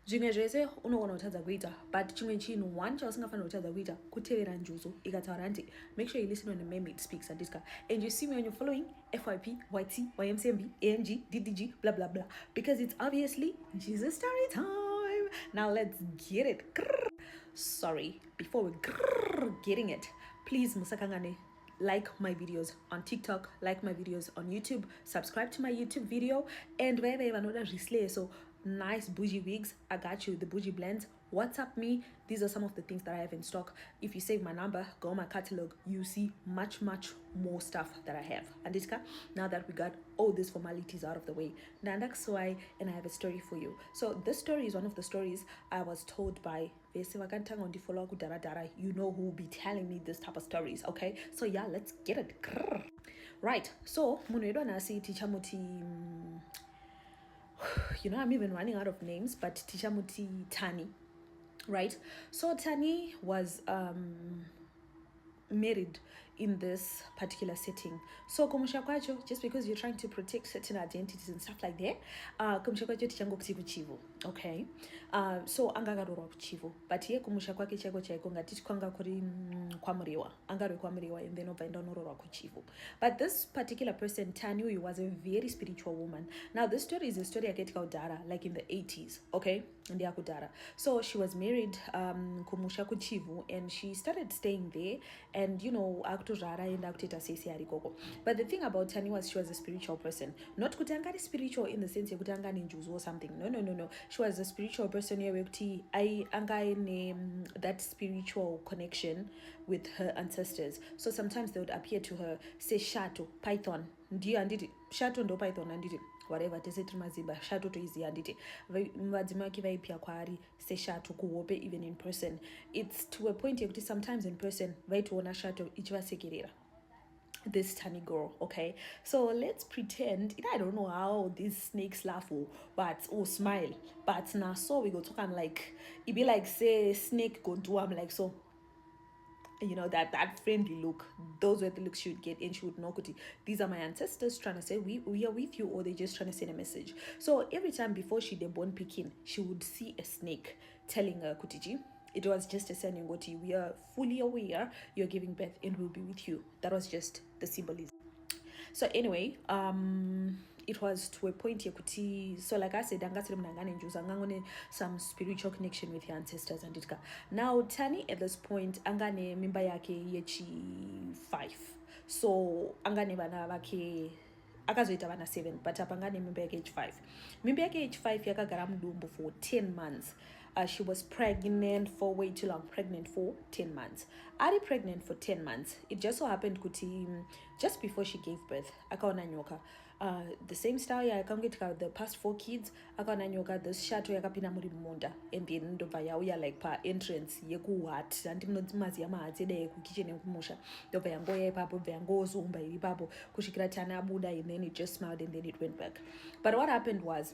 zvimwe zvese unogona kutadza kuita but chimwe chinhu one chausingafanira kutadza kuita kutevera Njuzu ikataura nti make sure you listen when the mermaid speaks andisika and you see me when you're following FYP YT YMCMB AMG DDG blah blah blah because it's obviously Njuzu story time. Now let's get it. Sorry, before we getting it, please musakangane, like my videos on TikTok, like my videos on YouTube, subscribe to my YouTube video, and wherever so nice bougie wigs, I got you, the bougie blends. WhatsApp me. These are some of the things that I have in stock. If you save my number, go on my catalog, you see much more stuff that I have. Andiska, now that we got all these formalities out of the way, that's why, and I have a story for you. So this story is one of the stories I was told by you know who will be telling me this type of stories. Okay, so yeah, let's get it. Right, so you know, I'm even running out of names, but Tishamuti Tani, right? So Tani was married in this particular setting. So kumusha kwacho, just because you're trying to protect certain identities and stuff like that, kumusha kwacho tichango kuchivu chivu, okay? So angagarora kuchivu, but ye kumusha kwake chako chaiko ngati kwanga kuri kwamuriwa, angarwe kwamuriwa and then ovaenda norora kuchivu. But this particular person, Tani, was a very spiritual woman. Now this story is a story yaketika udara, like in the 80s, okay? Ndiakudara. So she was married kumusha kuchivu and she started staying there, and you know, but the thing about Tani was she was a spiritual person. Not kutanga spiritual in the sense kutanga Njuzu or something. No. She was a spiritual person where I that spiritual connection with her ancestors. So sometimes they would appear to her, say shato, python, shato ndo python anditi. Whatever tese mazimba shato to easy anditi vadzimaki vaipia kwari se shato kuhope even in person. It's to a point yekuti sometimes in person vaitoona shato ichivasekerera this Tani girl, okay? So let's pretend, I don't know how these snakes laugh or smile, but now so we go talk, I'm like, it be like say snake go do, I'm like, so you know, that friendly look, those were the looks she would get, and she would know these are my ancestors trying to say we are with you, or they're just trying to send a message. So every time before she did born picking, she would see a snake telling her Kutiji, it was just a sending goti, we are fully aware you're giving birth and we'll be with you. That was just the symbolism. So anyway, it was to a point yakuti, so like I said, some spiritual connection with your ancestors and itka. Now Tani at this point angane mimba yake yechi 5. So angane bana vake akazoita vana 7, but apangane mimba yake age 5. Mimba yake age 5 yakagara mudumbu for 10 months. She was pregnant for way too long, pregnant for 10 months. Ari pregnant for 10 months. It just so happened kuti just before she gave birth, akaona nyoka. The same style ya akangetika the past 4 kids, akaona nyoka this shato yakapina muri munda, and then ndobva yauya like pa entrance yekuwhat andinodzimazi yamahadzeda yekukitchen yekumusha, ndobva yangoya ipapo, ndobva yangozumba iri ipapo kusvikira Tani abuda, and then it just smiled and then it went back. But what happened was,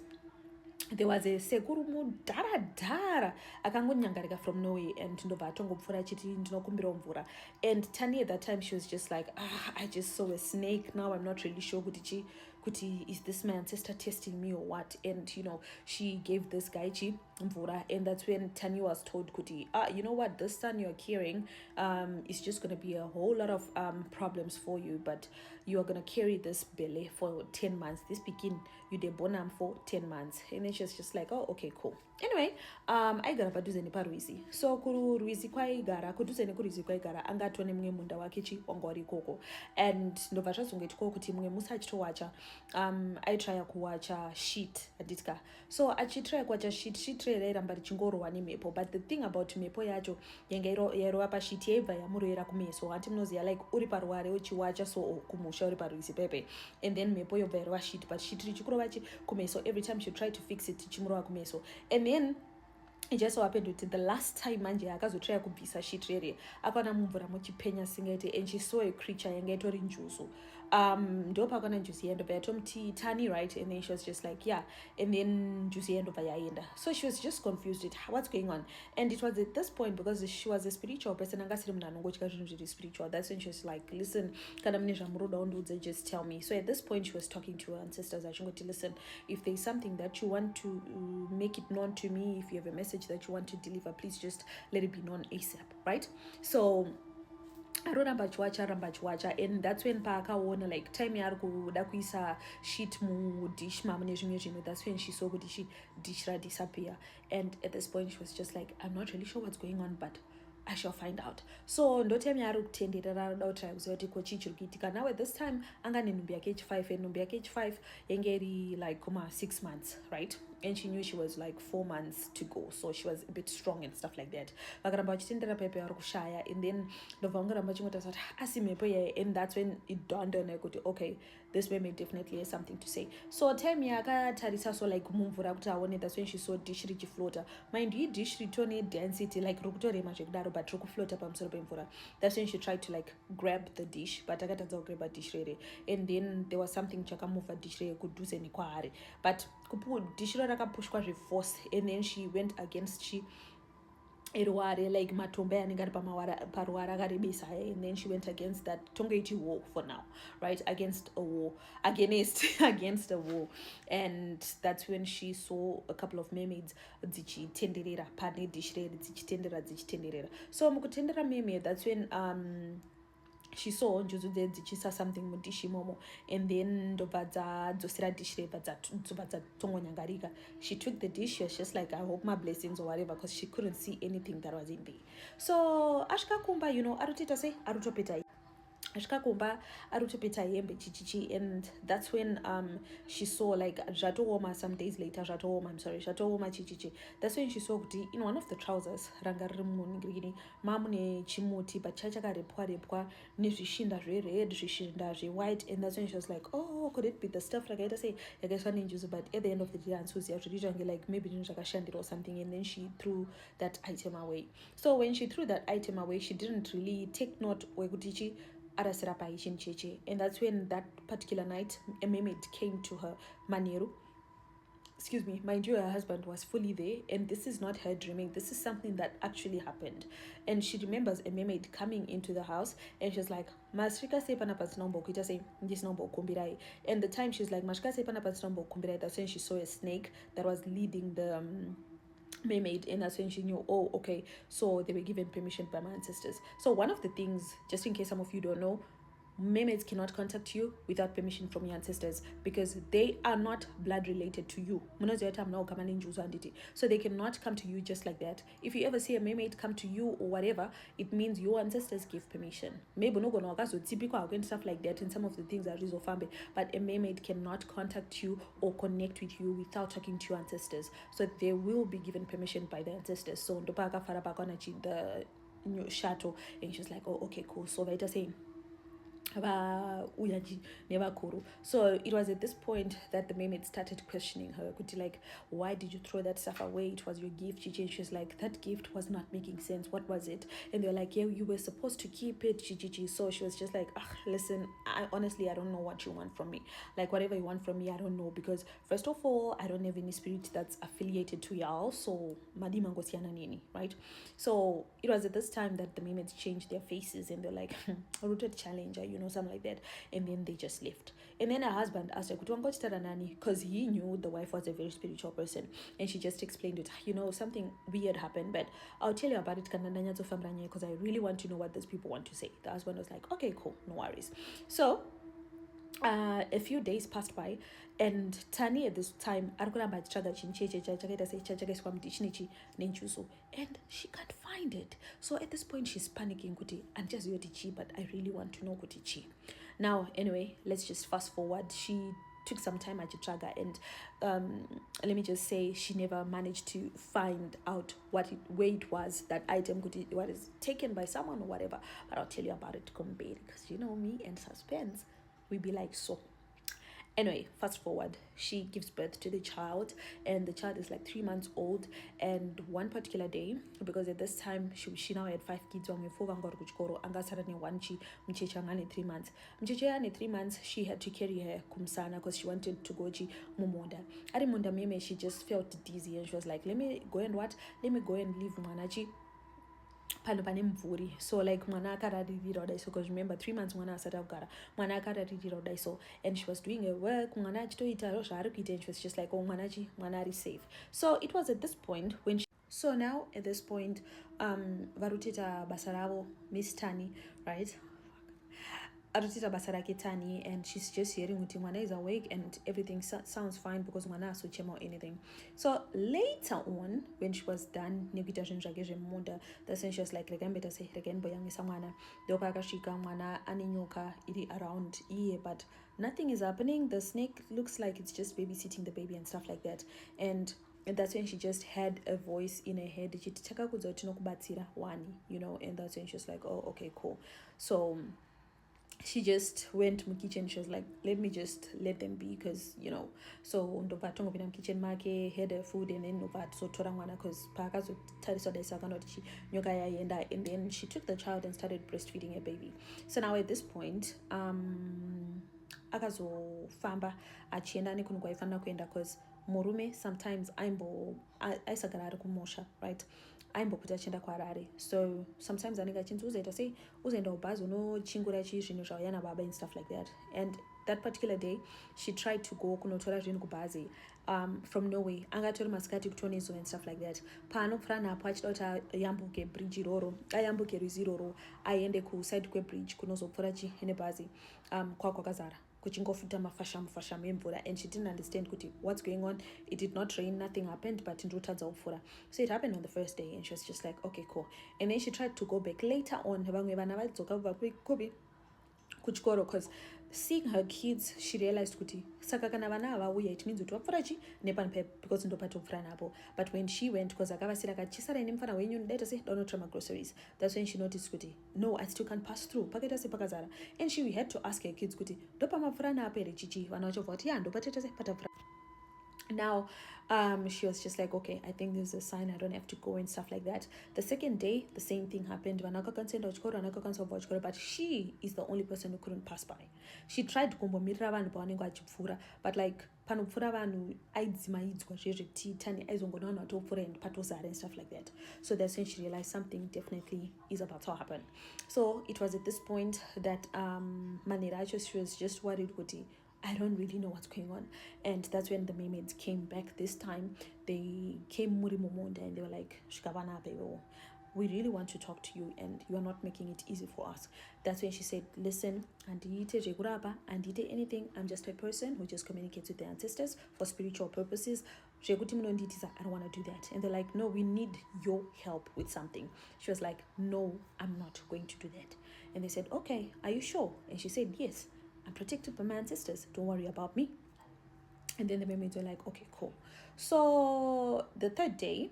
there was a sekurumu dara akangonyangarika from nowhere, and ndobva atongopfura chiti ndinokumbira mvura. And Tani at that time, she was just like, I just saw a snake. Now I'm not really sure kuti is this my ancestor testing me or what? And you know, she gave this guy mvura, and that's when Tani was told kuti, you know what, this son you're carrying is just going to be a whole lot of problems for you, but you are going to carry this belly for 10 months. This begin you de bonam for 10 months. And then she was just like, oh, okay, cool. Anyway, I got paduze ni paruizi. So kuru ruizi kwa igara, kuduze ni kuruizi kwa igara, angatone mwe munda wakichi wangwari koko. And ndovasha zungechiko kuti mwe musa chito wacha, I try kuwacha sheet aditka. So achitry kuwacha sheet tray rambari chingoro wani mepo. But the thing about mepo yacho, yero apa sheet yeva ya muru yera kumeso. Antimnozi ya like uri paruare uchi wacha so kumusha uri paruizi pepe. And then mepo yo verwa sheet, but sheet richikuro wachi kumeso. Every time she tried to fix it, chimuro wa kumeso. And then it just so happened with the last time manje akazotry kubvisa sheet rere akana mumvura muchipenya singete, and she saw a creature yange itori Njuzu. ndopakona Njuzu yaendobva yatomti Tani, right? And then she was just like, yeah. And then Njuzu yaendobva yaenda. So she was just confused with what's going on. And it was at this point, because she was a spiritual person, angasiri munhu anongotyika zvinhu zviri spiritual, that's when she was like, listen, kana mune zvamuroda undiudze, just tell me. So at this point she was talking to her ancestors achingoti, listen, if there's something that you want to make it known to me, if you have a message that you want to deliver, please just let it be known ASAP, right? So aroramba achiwacha, and that's when paakaona like time yaari kuda kuisa shit mudish mamune zvimwe zvinhu, that's when she saw kuti dish radisappear. And at this point she was just like, I'm not really sure what's going on, but I shall find out. So ndotime yaari kutenderera roda kutry kuziva kuti ko chii chiri kuitika. Now at this time anga nenhumbi yake yechi5, and nhumbi yake yechi5 yange iri like 6 months, right? And she knew she was like 4 months to go, so she was a bit strong and stuff like that. Vakaramba vachitendera paipo yavari kushaya, and then ndobva vangaramba vachingotasa kuti asi mhepo yeye. And that's when it dawned on her kuti okay, this mermaid definitely has something to say. So time yakatarisa so like mumvura kuti aone, that's when she saw dish richiflota. Mind you, dish ritone density like rokutorema zvekudaro, but rokuflota pamusoro pemvura. That's when she tried to like grab the dish, but akatadza kugraba dish rere. And then there was something chakamuvha dish rere kudhuze nekwaari, but dish rero rakapushwa zveforce, and then she went against erware like matombo anenge ari paruware akarebesa, and then she went against that. Tongoiti war for now, right? Against a war, against a war. And that's when she saw a couple of mermaids dzichitenderera pane dish rere, dzichitenderera. So mukutendera mermaid, that's when she saw Njuzu dzichisa something mudishi momo, and then ndobva dzadzosera dish reba dzatongonyangarika. She took the dish, she was just like, I hope my blessings or whatever, because she couldn't see anything that was in there. So ashkakumba, arutita say arutopeta ashkakumba arutopeta yembe chichichi. And that's when she saw like zvatowoma some days later, zvatowoma chichichi. That's when she saw kuti in one of the trousers ranga riri munhingirikini mamune chimuti, but chakarepwa nezvishinda zvered, zvishinda zvewhite. And that's when she was like, oh, could it be the stuff rakaita sei yakaiswa neNjuzu? But at the end of the day hansuziva kuti zvitange like maybe zvinhu zvakashandira or something. And then she threw that item away. So when she threw that item away, she didn't really take note wekuti arasira paichin cheche. And that's when that particular night a mermaid came to her maneru. Excuse me, mind you, her husband was fully there, and this is not her dreaming, this is something that actually happened. And she remembers a mermaid coming into the house, and she's like, masrika se panapa tinombo kuita sei ndisinombo kumbirai. And the time she's like, masrika se panapa tinombo kumbirai, that's when she saw a snake that was leading the mermaid. And that's when she knew, oh, okay, so they were given permission by my ancestors. So one of the things, just in case some of you don't know, mermaids cannot contact you without permission from your ancestors, because they are not blood related to you. So they cannot come to you just like that. If you ever see a mermaid come to you or whatever, it means your ancestors give permission. Maybe no typical and stuff like that, and some of the things are family, but a mermaid cannot contact you or connect with you without talking to your ancestors. So they will be given permission by the ancestors. So the shadow, and she's like, oh, okay, cool. So later saying uyaji nevakuru. So it was at this point that the mermaid started questioning her, like, why did you throw that stuff away? It was your gift. Chichi. She's like, that gift was not making sense. What was it? And they're like, yeah, you were supposed to keep it, Chichi. So she was just like, listen, I honestly don't know what you want from me. Like, whatever you want from me, I don't know, because first of all, I don't have any spirit that's affiliated to y'all, so madima ngosiana nini, right? So it was at this time that the mermaids changed their faces, and they're like, rooted challenger, something like that. And then they just left. And then her husband asked her, because he knew the wife was a very spiritual person, and she just explained it. Something weird happened, but I'll tell you about it because I really want to know what these people want to say. The husband was like, okay, cool, no worries. So a few days passed by, and Tani at this time arikuramba achitsvaga chinhu cheche chakaita sei chakaiswa mudishi neNjuzu, and she can't find it. So at this point she's panicking kuti andichaziva kuti chii, but I really want to know kuti chii. Now anyway, let's just fast forward. She took some time achitsvaga, and let me just say she never managed to find out where it was, that item kuti was taken by someone or whatever. But I'll tell you about it, Kumberi, because me and suspense, we be like so. Anyway, fast forward, she gives birth to the child, and the child is like 3 months old. And one particular day, because at this time she now had 5 kids, one 3 months. Mcheche 3 months, she had to carry her kumsana because she wanted to go to Mumonda. At Munda Meme, she just felt dizzy, and she was like, let me go and leave Mwanachi pano pane mvuri. So like mwana akararirira kudai so, because remember 3 months mwana asati akugara, mwana akararirira kudai so, and she was doing her work, mwana achitoita zvaari kuita, and she was just like, oh, mwana ari safe. So it was at this point when so now at this point varutita basa ravo, Miss Tani, right, arutita basa rake Tani, and she's just hearing kuti mwana is awake and everything sounds fine because mwana asochema or anything. So later on, when she was done nekuita zvinhu zvake zvemunda, that's when she was like, regambeta se regaimboyamwisa mwana. Ndopa akasvika mwana ane nyoka iri around iye, but nothing is happening. The snake looks like it's just babysitting the baby and stuff like that. And that's when she just had a voice in her head, chiti takakudza kuti tinokubatsira wani, you know. And that's when she was like, oh, okay, cool. So she just went to the kitchen. She was like, let me just let them be, because, you know. So ndobva tongopinda mukitchen make, had her food, and then ndobva totora mwana because paakazotariswa daisa akanoti nyoka yaienda. And then she took the child and started breastfeeding her baby. So now at this point akazofamba achienda nekunhu kwaifanira kuenda, because murume sometimes aisagara ari kumusha, right, aimbopota achienda kwaRare. So sometimes anenge achinzi uzoita sei, uzoenda kubhazi unochingura zvinhu zvauya nababa and stuff like that. And that particular day she tried to go kunotora zvinhu kubhazi from Norway. Angatori masikati kutonezo and stuff like that. Paanopfuura napo achida kuti ayambuke bridge iroro, ayambuke rwizi iroro, aende kuside kwebridge kunozopfuura nebhazi kwakwakazara kuchingofuta mafashamu emvura. And she didn't understand kuti what's going on. It did not rain, nothing happened, but ndotadza kupfuura. So it happened on the first day, and she was just like, okay, cool. And then she tried to go back later on. Vamwe vana vadzoka kubva kuchikoro, because seeing her kids, she realized kuti saka kana vana havauya, it means kuti vapfuura chi nepano, because ndopatopfuura napo. But when she went, because akavasira kati chisarai nemufana wenyu ndaita se daunotora magroceries, that's when she noticed kuti no, I still can't pass through, pakaita se pakazara. And she had to ask her kids kuti ndopamapfuura napo here chichi. Vana vachovha kuti ya ndopataita se patapfuura. Now she was just like, okay, I think there's a sign, I don't have to go and stuff like that. The second day, the same thing happened. But she is the only person who couldn't pass by. She tried kumbomirira vanhu pavanenge vachipfuura, but like panopfuura vanhu aidzimaidzwa zvezvekuti Tani aizongoona vanhu vatopfuura and patozara and stuff like that. So that's when she realized something definitely is about to happen. So it was at this point that manera she was just worried kuti I don't really know what's going on. And that's when the mermaids came back this time. They came muri Mumonda and they were like, Shikavana bebo, we really want to talk to you and you are not making it easy for us. That's when she said, listen, andite jegurapa, andite anything. I'm just a person who just communicates with the ancestors for spiritual purposes. I don't want to do that. And they're like, no, we need your help with something. She was like, no, I'm not going to do that. And they said, okay, are you sure? And she said, yes, I'm protected by my ancestors. Don't worry about me. And then the mermaids were like, okay, cool. So the third day,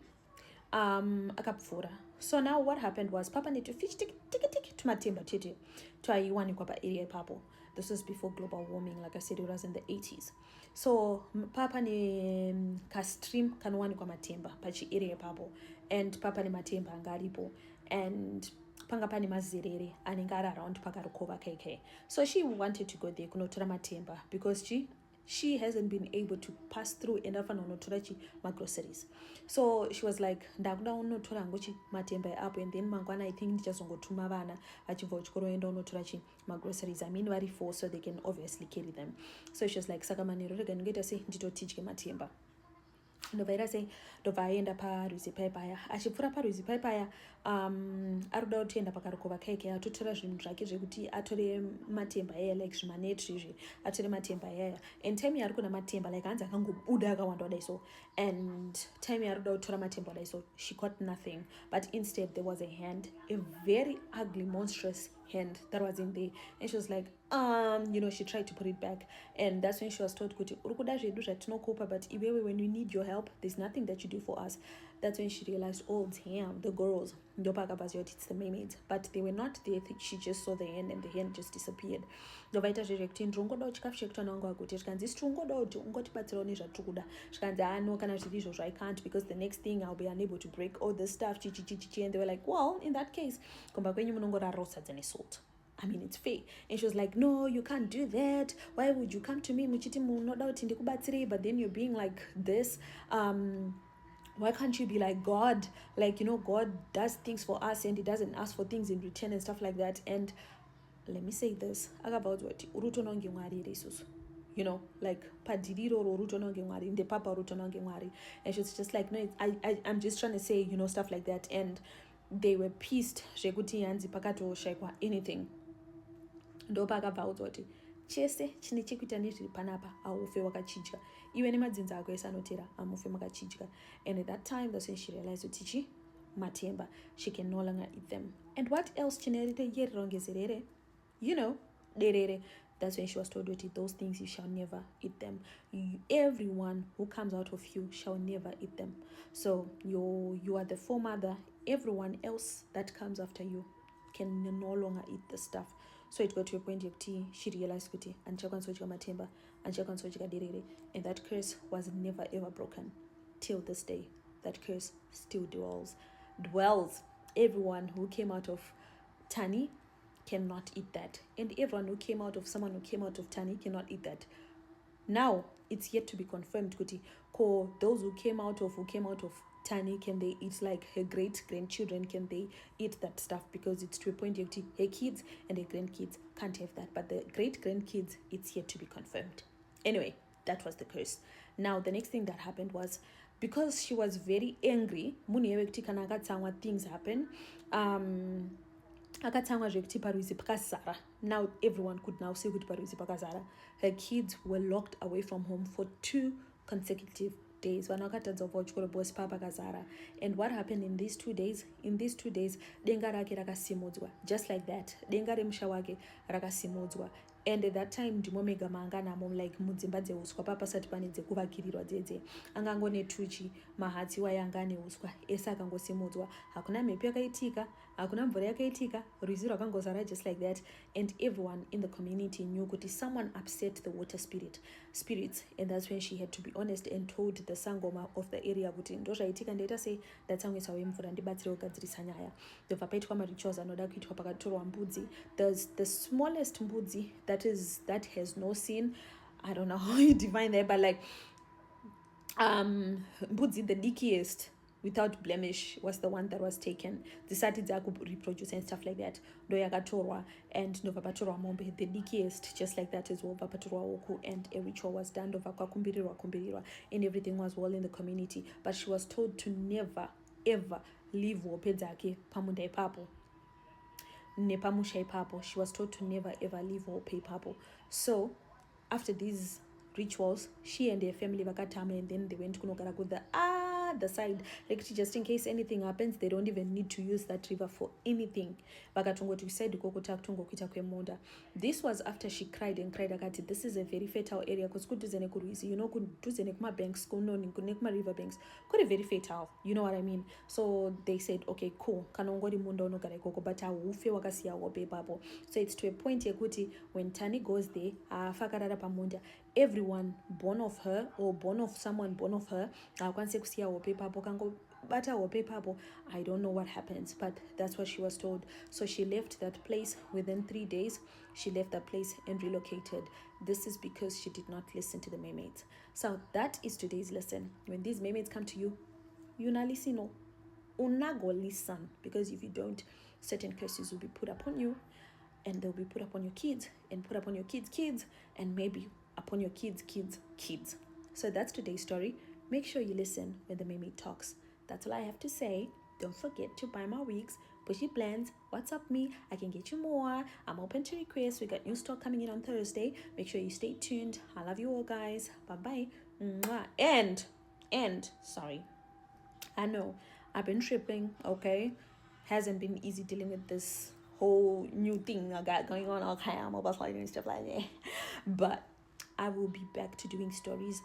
akapfuura. So now what happened was Papa need to fish tiki to matimba titi to aiwanikwa pa area papo. This was before global warming, like I said, it was in the 80s. So Papa ni ka stream kanowanikwa matimba pachi area papo, and Papa ni matimba angaripo, and panga pani mazerere anenge ari around pakarukova KK. So she wanted to go there kunotora matemba because she hasn't been able to pass through and afana unotora groceries. So she was like, ndakuda unotora ngochi matemba apo, and then mangwana I think ndichazongotuma vana vachibva kuchikoro enda unotora groceries. I mean vari 4, so they can obviously carry them. So she was like, saka manero rega ndingoita sei nditotidye matemba. Ndobva sei ndobva aenda parwizi paipaya. Achipfuura parwizi paipaya arikuda kutoenda pakarukova kaike atotora zvinhu zvake zvekuti atore matemba aya, like zvimaneti izvi, atore matemba aya. And time yaari kuna matemba, like hanzi akangobuda akawanda kudai so, and time yaari kuda kutora matemba kudai so, she got nothing, but instead there was a hand, a very ugly monstrous hand that was in there, and she was like, she tried to put it back, and that's when she was told, kuti urikuda zvedu zvatinokupa, but iwewe, when we need your help, there's nothing that you do for us. That's when she realized, oh damn, the girls, it's the mermaids, but they were not there. She just saw the hand, and the hand just disappeared. Ndovaita zvezve kuti ndirongodawo chikafu chekutana wangu aguti, zvikanzi tirongodawo kuti ungotibatsirawo nezvatiri kuda, zvikanzi no, kana zviri izvozvo I can't, because the next thing I'll be unable to break all this stuff, and they were like, well, in that case, kumba kwenyu munongorarawo sadza nesalt. I mean, it's fair. And she was like, no, you can't do that. Why would you come to me muchiti munoda kuti ndikubatsire, but then you're being like this? Why can't you be like God? Like, God does things for us and he doesn't ask for things in return and stuff like that. And let me say this, about what urutononge mwari resusu, like padiriro urutononge mwari, in the papa urutononge mwari. And she's just like, no, I'm just trying to say, stuff like that. And they were pissed zvekuti yanzi pakatoshayikwa anything. Ndo pakabva kuti chese chine chekuita nezviri panapa aufe wakachidya, iwe nemadzinza ako ese anotera amufe makachidya. And at that time, that's when she realized kuti matemba, she can no longer eat them. And what else chinerite yerero ngezerere, derere. That's when she was told that those things you shall never eat them. Everyone who comes out of you shall never eat them. So you are the foremother. Everyone else that comes after you can no longer eat the stuff. So it got to a point where she realized kuti andichakwanisa matemba, andichakwanisa derere, and that curse was never ever broken till this day. That curse still dwells. Everyone who came out of Tani cannot eat that, and everyone who came out of someone who came out of Tani cannot eat that. Now it's yet to be confirmed kuti those who came out of Tani, can they eat, like her great grandchildren, can they eat that stuff? Because it's to a point where her kids and her grandkids can't have that, but the great grandkids, it's yet to be confirmed. Anyway, that was the curse. Now the next thing that happened was, because she was very angry, things happen, akatsamwa zvekuti parwizi pakazara. Now everyone could now see kuti parwizi pakazara. Her kids were locked away from home for 2 consecutive days. And what happened in these 2 days? In these 2 days, denga rake rakasimudzwa. Just like that, denga remusha wake rakasimudzwa. And at that time, ndimomega mangana mom like mudzimba dzeuswa papasati pane dzekuvakirirwa dzedze. Angangone tuchi mahatsi wayangane uswa esa akangosimudzwa. Hakuna mhepo yakaitika, hakuna mvura yakaitika, ruizi rwakangozara just like that. And everyone in the community knew kuti someone upset the water spirits, and that's when she had to be honest and told the sangoma of the area kuti ndozvaitika, ndaita sei ndatsamwisa wemvura ndibatsire kugadzirisa nyaya. Ndobva paitwa marituals anoda kuitwa pakatorwa mbudzi. The smallest mbudzi that has no sin. I don't know how you define that, but like mbudzi, the dickiest without blemish, was the one that was taken. Decided to reproduce and stuff like that. Do yakatorwa and novapatorwa mombe, the dickiest, just like that as well. Vapatorwa oku, and a ritual was done. Kumbirirwa, and everything was well in the community. But she was told to never ever leave hope dzake pamunda ipapo nepamusha ipapo. She was told to never ever leave hope ipapo. So after these rituals, she and her family vakatama, and then they went kunogara ku the side, like just in case anything happens, they don't even need to use that river for anything. Vakatongoti kusaidi kokuta kutongokuita kwemunda. This was after she cried akati, this is a very fertile area because kudhuze nekurwizi, kudhuze nekumabanks, nekuma-river banks, kuri very fertile, you know what I mean? So they said, okay, cool, kana ungori munda unogara ikoko, but haufe wakasiya hope ipapo. So it's to a point yekuti when Tani goes there, afakarara pamunda, everyone born of her or born of someone born of her, akwanise kusiya hope ipapo, kango bata hope ipapo. I don't know what happens, but that's what she was told. So she left that place within 3 days. She left that place and relocated. This is because she did not listen to the mermaids. So that is today's lesson. When these mermaids come to you, you na listen, no, unago listen, because if you don't, certain curses will be put upon you, and they'll be put upon your kids, and put upon your kids, and maybe upon your kids. So that's today's story. Make sure you listen when the mermaid talks. That's all I have to say. Don't forget to buy my wigs, bushy blends, WhatsApp me, I can get you more. I'm open to requests. We got new stock coming in on Thursday. Make sure you stay tuned. I love you all, guys. Bye-bye. And sorry, I know I've been tripping, okay? Hasn't been easy dealing with this whole new thing I got going on. Okay, I'm about sliding and stuff like that. But I will be back to doing stories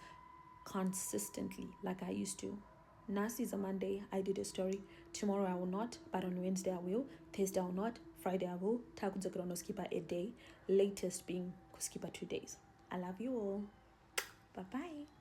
consistently like I used to. Nasi is a Monday, I did a story. Tomorrow I will not, but on Wednesday I will. Thursday I will not. Friday I will. Takunzakura no skipper a day. Latest being skipper 2 days. I love you all. Bye bye.